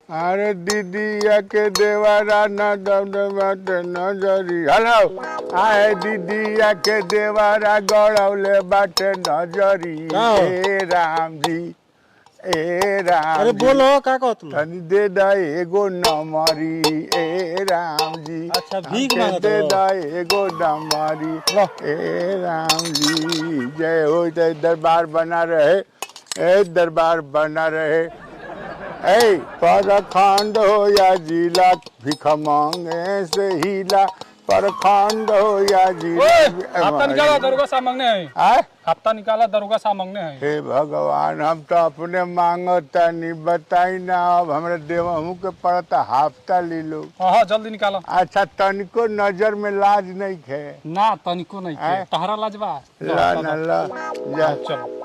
अरे दीदिया के देवरा न नजरी हेलो आए दीदिया के देवरा गड़ौले बाटे नजरी ए राम जी ए राम अरे बोलो का कहत लो तनी दे दा एगो नमरी ए राम जी अच्छा भीख मांगत दे हो दा एगो नमरी ए राम जी जय हो जय दरबार बना रहे ए दरबार बना रहे ए परखंड हो या जिला भिख मांगे से हिला परखंड हो या जिला हफ्ता निकाला दरोगा सा मांगने हैं आय हफ्ता निकाला दरोगा सा मांगने हैं हे भगवान हम तो अपने मांगता नहीं बताई ना अब हमरा देवहू के पड़ता हफ्ता ले लो हाँ जल्दी निकालो अच्छा तनिको नजर में लाज नहीं खे ना तनिको नहीं आय? तहरा लाजबा ला न ला जा चलो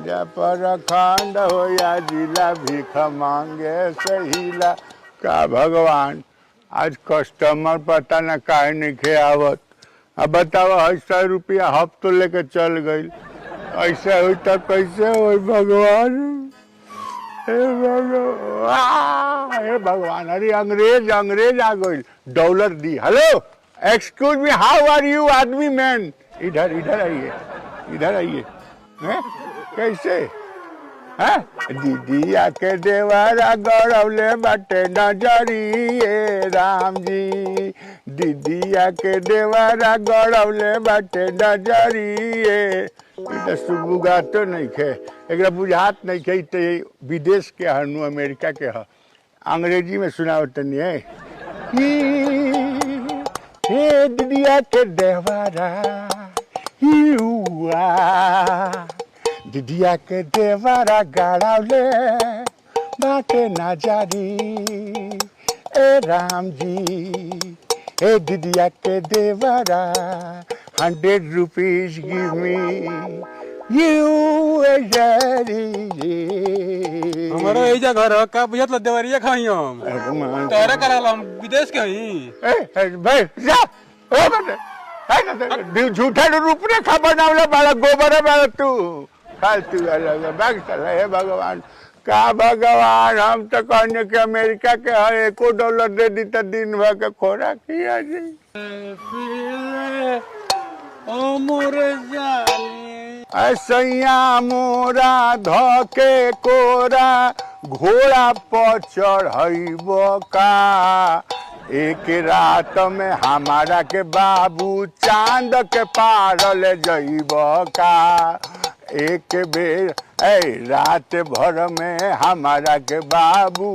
जा परखंड हो या जिला भिख मांगे सहीला का भगवान आज कस्टमर पता न काहे नहीं खे आवत अब बताओ 100 रुपया हफ्तो लेके चल गई ऐसे हुई तो कैसे हुई भगवान हे भगवान हे भगवान अरे अंग्रेज अंग्रेज आ गई डॉलर दी hello excuse me how are you आदमी मैन इधर इधर आइए इधर आइए हैं कैसे हैं दीदिया के देवरा गड़ौले बाटे नजरी ए राम जी दीदिया के देवरा गड़ौले बाटे नजरी ए इधर सुबुगा तो नहीं खे एकरा बुझात नहीं खे तो विदेश के हनु अमेरिका के ह अंग्रेजी में सुनावत नहीं है हे दीदिया के देवरा हुआ दीदिया के देवरा गड़ौले बाटे नजरी ए राम जी ए दीदिया के देवरा 100 rupees give me you a हमारा एजा घर ह, का बुझत ल देवरिया खाई हम तोरे कराला हम विदेश के हई भाई जा ओ बेटे झूठा रूप रेखा बनावले बड़ा गोबर बड़ा तू फालतू अलग बाग चला हे भगवान का भगवान हम तो कहने के अमेरिका के हर एको डॉलर दे दी तो दिन भर के खोरा किया जी ओ मोरे जानी ऐसैया मोरा धके कोरा घोड़ा पर चढ़ब का एक रात में हमारा के बाबू चांद के पार ले जइब का एक बेर ए रात भर में हमारा के बाबू